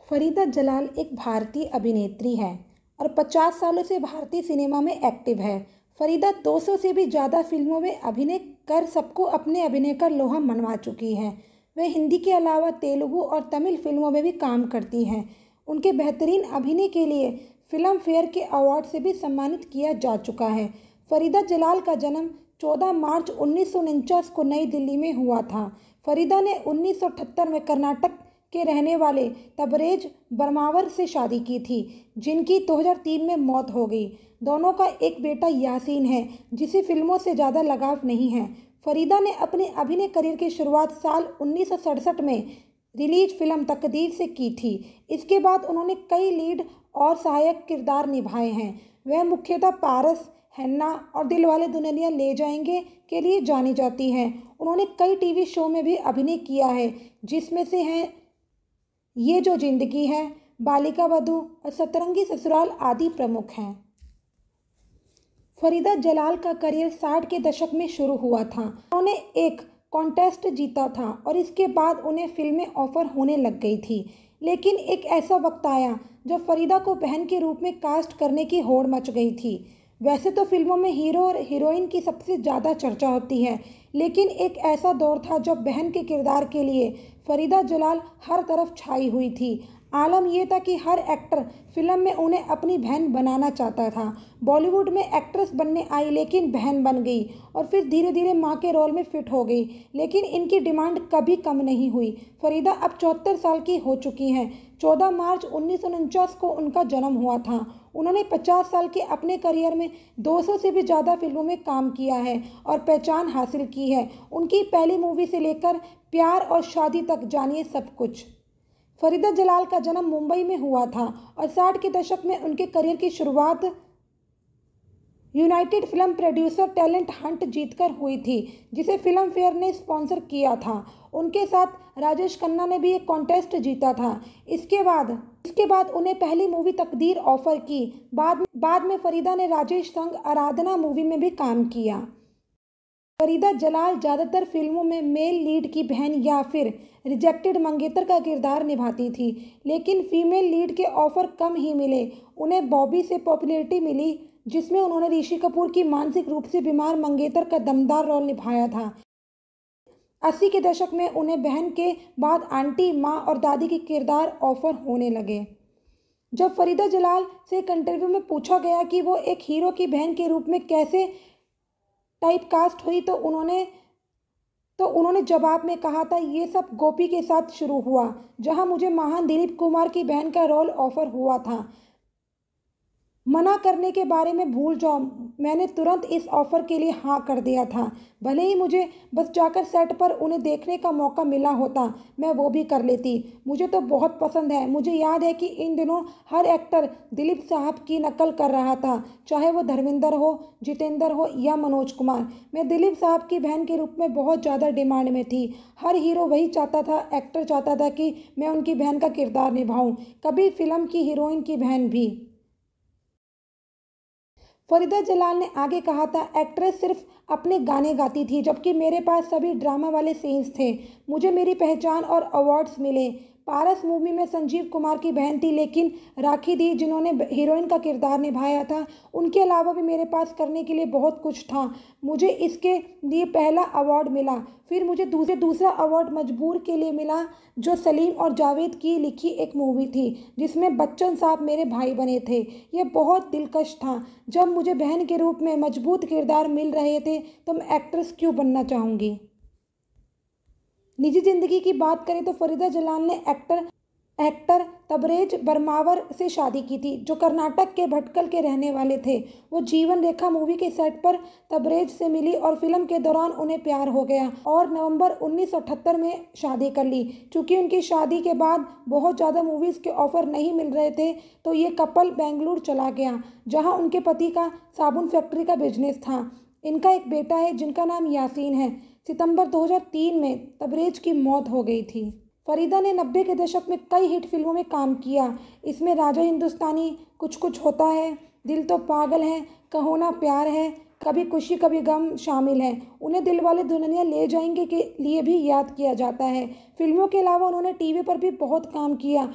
फरीदा जलाल एक भारतीय अभिनेत्री हैं और 50 सालों से भारतीय सिनेमा में एक्टिव है। फरीदा 200 से भी ज़्यादा फिल्मों में अभिनय कर सबको अपने अभिनय का लोहा मनवा चुकी हैं। वे हिंदी के अलावा तेलुगु और तमिल फिल्मों में भी काम करती हैं। उनके बेहतरीन अभिनय के लिए फिल्म फेयर के अवार्ड से भी सम्मानित किया जा चुका है। फरीदा जलाल का जन्म 14 मार्च 1949 को नई दिल्ली में हुआ था। फरीदा ने 1978 में कर्नाटक के रहने वाले तबरेज बर्मावर से शादी की थी, जिनकी 2003 में मौत हो गई। दोनों का एक बेटा यासीन है, जिसे फिल्मों से ज़्यादा लगाव नहीं है। फरीदा ने अपने अभिनय करियर की शुरुआत साल 1967 में रिलीज फिल्म तकदीर से की थी। इसके बाद उन्होंने कई लीड और सहायक किरदार निभाए हैं। वह मुख्यतः पारस, हैन्ना और दिलवाले दुल्हनिया ले जाएंगे के लिए जानी जाती हैं। उन्होंने कई टीवी शो में भी अभिनय किया है, जिसमें से हैं ये जो जिंदगी है, बालिका वधू और सतरंगी ससुराल आदि प्रमुख हैं। फरीदा जलाल का करियर 60 के दशक में शुरू हुआ था। उन्होंने एक कॉन्टेस्ट जीता था और इसके बाद उन्हें फिल्में ऑफर होने लग गई थी। लेकिन एक ऐसा वक्त आया जब फरीदा को बहन के रूप में कास्ट करने की होड़ मच गई थी। वैसे तो फिल्मों में हीरो और हीरोइन की सबसे ज़्यादा चर्चा होती है, लेकिन एक ऐसा दौर था जब बहन के किरदार के लिए फरीदा जलाल हर तरफ छाई हुई थी। आलम यह था कि हर एक्टर फिल्म में उन्हें अपनी बहन बनाना चाहता था। बॉलीवुड में एक्ट्रेस बनने आई, लेकिन बहन बन गई और फिर धीरे धीरे मां के रोल में फिट हो गई। लेकिन इनकी डिमांड कभी कम नहीं हुई। फरीदा अब 74 साल की हो चुकी हैं। 14 मार्च 1949 को उनका जन्म हुआ था। उन्होंने 50 साल के अपने करियर में 200 से भी ज़्यादा फिल्मों में काम किया है और पहचान हासिल की है। उनकी पहली मूवी से लेकर प्यार और शादी तक जानिए सब कुछ। फरीदा जलाल का जन्म मुंबई में हुआ था और 60 के दशक में उनके करियर की शुरुआत United film producer talent Hunt जीतकर हुई थी, जिसे फिल्म फेयर ने स्पॉन्सर किया था। उनके साथ राजेश खन्ना ने भी एक कॉन्टेस्ट जीता था। इसके बाद उन्हें पहली मूवी तकदीर ऑफर की। बाद में फरीदा ने राजेश संग आराधना मूवी में भी काम किया। फरीदा जलाल ज़्यादातर फिल्मों में मेल लीड की बहन या फिर रिजेक्टेड मंगेतर का किरदार निभाती थी, लेकिन फीमेल लीड के ऑफर कम ही मिले। उन्हें बॉबी से पॉपुलैरिटी मिली, जिसमें उन्होंने ऋषि कपूर की मानसिक रूप से बीमार मंगेतर का दमदार रोल निभाया था। 80 के दशक में उन्हें बहन के बाद आंटी, माँ और दादी के किरदार ऑफर होने लगे। जब फरीदा जलाल से एक इंटरव्यू में पूछा गया कि वो एक हीरो की बहन के रूप में कैसे टाइपकास्ट हुई, तो उन्होंने जवाब में कहा था, ये सब गोपी के साथ शुरू हुआ, जहां मुझे महान दिलीप कुमार की बहन का रोल ऑफर हुआ था। मना करने के बारे में भूल जाओ, मैंने तुरंत इस ऑफ़र के लिए हाँ कर दिया था। भले ही मुझे बस जाकर सेट पर उन्हें देखने का मौका मिला होता, मैं वो भी कर लेती। मुझे तो बहुत पसंद है। मुझे याद है कि इन दिनों हर एक्टर दिलीप साहब की नकल कर रहा था, चाहे वो धर्मेंद्र हो, जितेंद्र हो या मनोज कुमार। मैं दिलीप साहब की बहन के रूप में बहुत ज़्यादा डिमांड में थी। हर हीरो वही चाहता था, एक्टर चाहता था कि मैं उनकी बहन का किरदार निभाऊँ, कभी फिल्म की हीरोइन की बहन भी। फरीदा जलाल ने आगे कहा था, एक्ट्रेस सिर्फ अपने गाने गाती थी, जबकि मेरे पास सभी ड्रामा वाले सीन्स थे। मुझे मेरी पहचान और अवार्ड्स मिले। पारस मूवी में संजीव कुमार की बहन थी, लेकिन राखी दी जिन्होंने हीरोइन का किरदार निभाया था, उनके अलावा भी मेरे पास करने के लिए बहुत कुछ था। मुझे इसके लिए पहला अवार्ड मिला। फिर मुझे दूसरा अवार्ड मजबूर के लिए मिला, जो सलीम और जावेद की लिखी एक मूवी थी, जिसमें बच्चन साहब मेरे भाई बने थे। यह बहुत दिलकश था। जब मुझे बहन के रूप में मजबूत किरदार मिल रहे थे, तो मैं एक्ट्रेस क्यों बनना चाहूँगी। निजी जिंदगी की बात करें तो फरीदा जलाल ने एक्टर तबरेज बर्मावर से शादी की थी, जो कर्नाटक के भटकल के रहने वाले थे। वो जीवन रेखा मूवी के सेट पर तबरेज से मिली और फिल्म के दौरान उन्हें प्यार हो गया और नवंबर 1978 में शादी कर ली। चूँकि उनकी शादी के बाद बहुत ज़्यादा मूवीज़ के ऑफर नहीं मिल रहे थे, तो ये कपल बेंगलुरु चला गया, जहाँ उनके पति का साबुन फैक्ट्री का बिजनेस था। इनका एक बेटा है, जिनका नाम यासीन है। सितंबर 2003 में तबरेज की मौत हो गई थी। फरीदा ने 90 के दशक में कई हिट फिल्मों में काम किया। इसमें राजा हिंदुस्तानी, कुछ कुछ होता है, दिल तो पागल है, कहो ना प्यार है, कभी खुशी कभी गम शामिल हैं। उन्हें दिलवाले दुल्हनिया ले जाएंगे के लिए भी याद किया जाता है। फिल्मों के अलावा उन्होंने टीवी पर भी बहुत काम किया।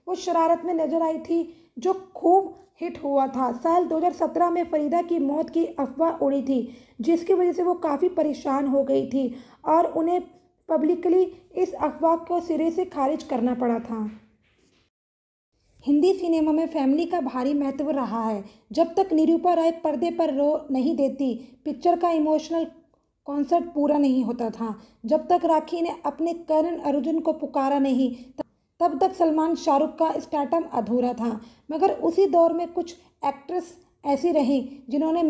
वो शरारत में नजर आई थी, जो खूब हिट हुआ था। साल 2017 में फरीदा की मौत की अफवाह उड़ी थी, जिसकी वजह से वो काफ़ी परेशान हो गई थी और उन्हें पब्लिकली इस अफवाह को सिरे से खारिज करना पड़ा था। हिंदी सिनेमा में फैमिली का भारी महत्व रहा है। जब तक निरूपा राय पर्दे पर रो नहीं देती, पिक्चर का इमोशनल कॉन्सर्ट पूरा नहीं होता था। जब तक राखी ने अपने करण अर्जुन को पुकारा नहीं, तब तक सलमान शाहरुख का स्टारडम अधूरा था। मगर उसी दौर में कुछ एक्ट्रेस ऐसी रहीं जिन्होंने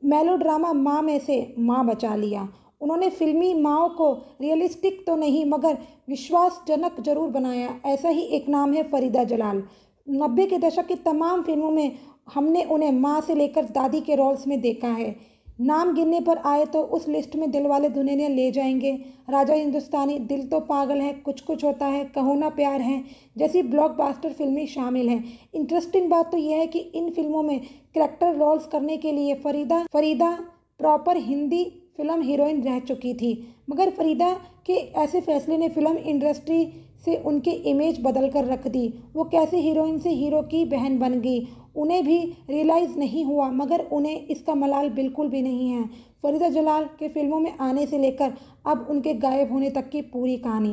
मेलोड्रामा माँ में से माँ बचा लिया। उन्होंने फिल्मी माँओं को रियलिस्टिक तो नहीं मगर विश्वासजनक जरूर बनाया। ऐसा ही एक नाम है फरीदा जलाल। 90 के दशक की तमाम फिल्मों में हमने उन्हें माँ से लेकर दादी के रोल्स में देखा है। नाम गिनने पर आए तो उस लिस्ट में दिलवाले दुल्हनिया ले जाएंगे, राजा हिंदुस्तानी, दिल तो पागल है, कुछ कुछ होता है, कहो ना प्यार है जैसी ब्लॉकबस्टर फिल्में शामिल हैं। इंटरेस्टिंग बात तो यह है कि इन फिल्मों में कैरेक्टर रोल्स करने के लिए Farida proper Hindi film heroine रह चुकी थी। मगर फरीदा के ऐसे फैसले ने फिल्म इंडस्ट्री से उनकी इमेज बदल कर रख दी। वो कैसे हीरोइन से हीरो की बहन बन गई, उन्हें भी रियलाइज़ नहीं हुआ, मगर उन्हें इसका मलाल बिल्कुल भी नहीं है। फरीदा जलाल के फिल्मों में आने से लेकर अब उनके गायब होने तक की पूरी कहानी।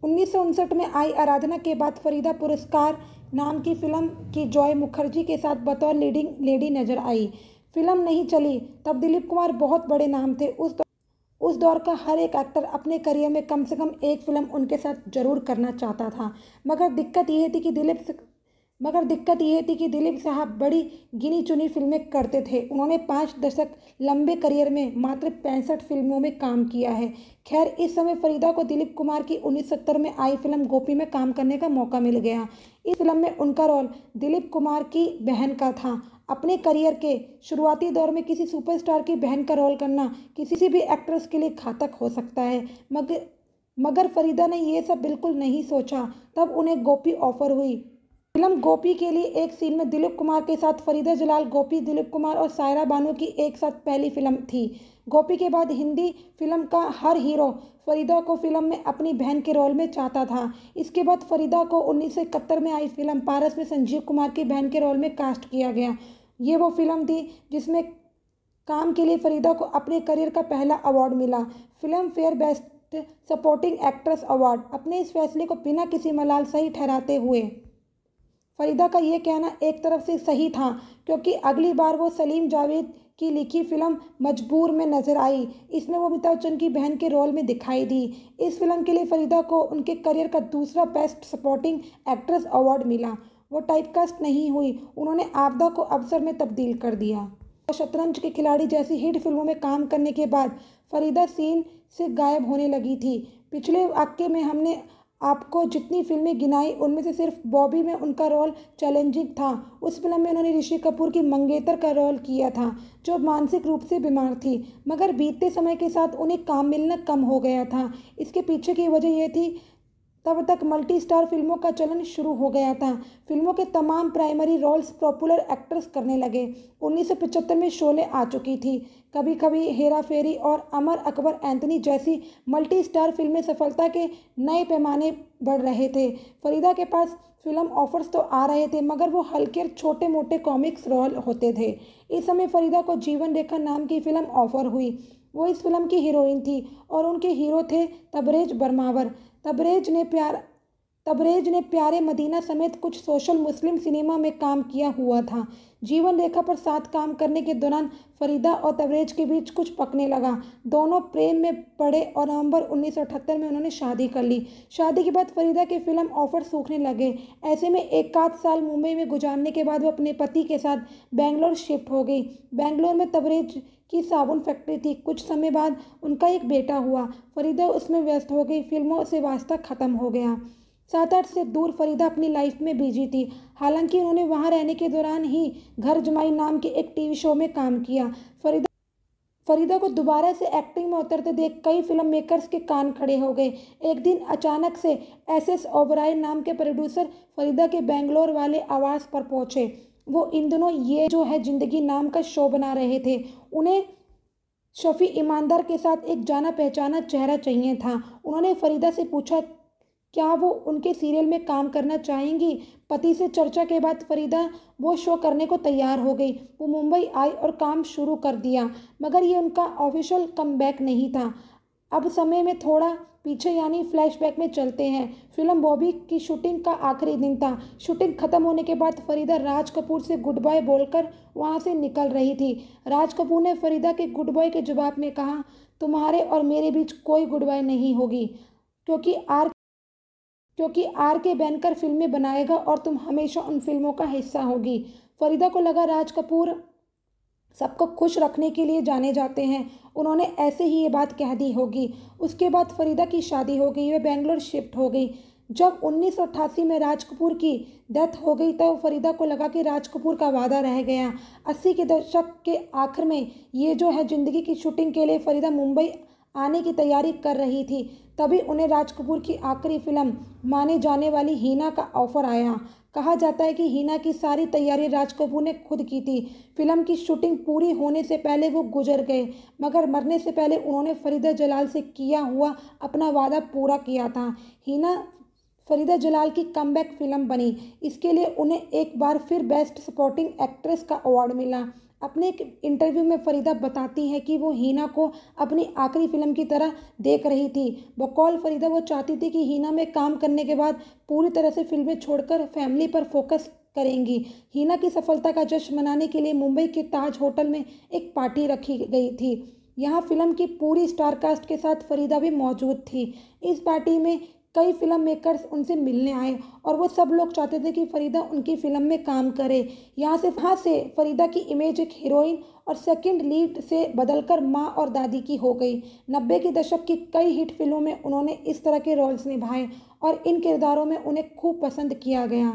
1959 में आई आराधना के बाद फरीदा पुरस्कार नाम की फिल्म की जॉय मुखर्जी के साथ बतौर लीडिंग लेडी नजर आई। फिल्म नहीं चली, तब दिलीप कुमार बहुत बड़े नाम थे। उस दौर का हर एक एक्टर अपने करियर में कम से कम एक फिल्म उनके साथ जरूर करना चाहता था। मगर दिक्कत यह थी कि दिलीप साहब बड़ी गिनी चुनी फिल्में करते थे। उन्होंने 5 दशक लंबे करियर में मात्र 65 फिल्मों में काम किया है। खैर, इस समय फरीदा को दिलीप कुमार की 1970 में आई फिल्म गोपी में काम करने का मौका मिल गया। इस फिल्म में उनका रोल दिलीप कुमार की बहन का था। अपने करियर के शुरुआती दौर में किसी सुपरस्टार की बहन का रोल करना किसी भी एक्ट्रेस के लिए घातक हो सकता है, मगर फरीदा ने यह सब बिल्कुल नहीं सोचा। तब उन्हें गोपी ऑफर हुई। फिल्म गोपी के लिए एक सीन में दिलीप कुमार के साथ फरीदा जलाल, गोपी, दिलीप कुमार और सायरा बानो की एक साथ पहली फिल्म थी। गोपी के बाद हिंदी फिल्म का हर हीरो फरीदा को फिल्म में अपनी बहन के रोल में चाहता था। इसके बाद फरीदा को 1971 में आई फिल्म पारस में संजीव कुमार की बहन के रोल में कास्ट किया गया। ये वो फिल्म थी जिसमें काम के लिए फरीदा को अपने करियर का पहला अवार्ड मिला, film fair best supporting actress award. अपने इस फैसले को बिना किसी मलाल सही ठहराते हुए फरीदा का ये कहना एक तरफ से सही था, क्योंकि अगली बार वो सलीम जावेद की लिखी फिल्म मजबूर में नजर आई। इसमें वो अमिताभ बच्चन की बहन के रोल में दिखाई दी। इस फिल्म के लिए फरीदा को उनके करियर का दूसरा बेस्ट सपोर्टिंग एक्ट्रेस अवार्ड मिला। वो टाइपकास्ट नहीं हुई, उन्होंने आपदा को अवसर में तब्दील कर दिया। शतरंज के खिलाड़ी जैसी हिट फिल्मों में काम करने के बाद फरीदा सीन से गायब होने लगी थी। पिछले वाक्य में हमने आपको जितनी फिल्में गिनाई, उनमें से सिर्फ बॉबी में उनका रोल चैलेंजिंग था। उस फिल्म में उन्होंने ऋषि कपूर की मंगेतर का रोल किया था, जो मानसिक रूप से बीमार थी। मगर बीतते समय के साथ उन्हें काम मिलना कम हो गया था। इसके पीछे की वजह यह थी, तब तक मल्टी स्टार फिल्मों का चलन शुरू हो गया था। फिल्मों के तमाम प्राइमरी रोल्स पॉपुलर एक्टर्स करने लगे। 1975 में शोले आ चुकी थी। कभी कभी, हेरा फेरी और अमर अकबर एंथनी जैसी मल्टी स्टार फिल्में सफलता के नए पैमाने बढ़ रहे थे। फरीदा के पास फिल्म ऑफर्स तो आ रहे थे, मगर वो हल्के छोटे मोटे कॉमिक्स रोल होते थे। इस समय फरीदा को जीवन रेखा नाम की फिल्म ऑफर हुई। वो इस फिल्म की हीरोइन थी और उनके हीरो थे तबरेज बरमावर। तबरेज ने प्यारे मदीना समेत कुछ सोशल मुस्लिम सिनेमा में काम किया हुआ था। जीवन रेखा पर साथ काम करने के दौरान फरीदा और तबरेज के बीच कुछ पकने लगा। दोनों प्रेम में पड़े और नवंबर 1978 में उन्होंने शादी कर ली। शादी के बाद फरीदा के फिल्म ऑफर सूखने लगे। ऐसे में एक आध साल मुंबई में गुजारने के बाद वो अपने पति के साथ बेंगलोर शिफ्ट हो गई। बेंगलोर में तबरेज की साबुन फैक्ट्री थी। कुछ समय बाद उनका एक बेटा हुआ। फरीदा उसमें व्यस्त हो गई। फिल्मों से वास्ता खत्म हो गया। 7-8 से दूर फरीदा अपनी लाइफ में बिजी थी। हालांकि उन्होंने वहां रहने के दौरान ही घर जमाई नाम के एक टीवी शो में काम किया। फरीदा को दोबारा से एक्टिंग में उतरते देख कई फिल्म मेकर्स के कान खड़े हो गए। एक दिन अचानक से एस ओबराय नाम के प्रोड्यूसर फरीदा के बेंगलोर वाले आवास पर पहुंचे। वो इन दिनों ये जो है जिंदगी नाम का शो बना रहे थे। उन्हें शफी ईमानदार के साथ एक जाना पहचाना चेहरा चाहिए था। उन्होंने फरीदा से पूछा क्या वो उनके सीरियल में काम करना चाहेंगी? पति से चर्चा के बाद फरीदा वो शो करने को तैयार हो गई। वो मुंबई आई और काम शुरू कर दिया, मगर ये उनका ऑफिशियल कमबैक नहीं था। अब समय में थोड़ा पीछे यानी फ्लैशबैक में चलते हैं। फिल्म बॉबी की शूटिंग का आखिरी दिन था। शूटिंग खत्म होने के बाद फरीदा राज कपूर से गुड बाय बोलकर वहाँ से निकल रही थी। राज कपूर ने फरीदा के गुड बाय के जवाब में कहा, तुम्हारे और मेरे बीच कोई गुड बाय नहीं होगी, क्योंकि आर के बैनकर फिल्में बनाएगा और तुम हमेशा उन फिल्मों का हिस्सा होगी। फरीदा को लगा राज कपूर सबको खुश रखने के लिए जाने जाते हैं, उन्होंने ऐसे ही ये बात कह दी होगी। उसके बाद फरीदा की शादी हो गई, वे बेंगलोर शिफ्ट हो गई। जब 1988 में राज कपूर की डेथ हो गई तब फरीदा को लगा कि राज कपूर का वादा रह गया। 80 के दशक के आखिर में ये जो है ज़िंदगी की शूटिंग के लिए फरीदा मुंबई आने की तैयारी कर रही थी। तभी उन्हें राज कपूर की आखिरी फिल्म माने जाने वाली हीना का ऑफर आया। कहा जाता है कि हीना की सारी तैयारी राज कपूर ने खुद की थी। फिल्म की शूटिंग पूरी होने से पहले वो गुजर गए, मगर मरने से पहले उन्होंने फरीदा जलाल से किया हुआ अपना वादा पूरा किया था। हीना फरीदा जलाल की कमबैक फिल्म बनी। इसके लिए उन्हें एक बार फिर बेस्ट सपोर्टिंग एक्ट्रेस का अवार्ड मिला। अपने एक इंटरव्यू में फरीदा बताती है कि वो हीना को अपनी आखिरी फिल्म की तरह देख रही थी। बकौल फरीदा वो चाहती थी कि हीना में काम करने के बाद पूरी तरह से फिल्में छोड़कर फैमिली पर फोकस करेंगी। हीना की सफलता का जश्न मनाने के लिए मुंबई के ताज होटल में एक पार्टी रखी गई थी। यहाँ फिल्म की पूरी स्टार कास्ट के साथ फरीदा भी मौजूद थी। इस पार्टी में कई फिल्म मेकर्स उनसे मिलने आए और वो सब लोग चाहते थे कि फरीदा उनकी फिल्म में काम करे। यहाँ से फरीदा की इमेज एक हीरोइन और सेकंड लीड से बदलकर माँ और दादी की हो गई। 90 के दशक की कई हिट फिल्मों में उन्होंने इस तरह के रोल्स निभाए और इन किरदारों में उन्हें खूब पसंद किया गया।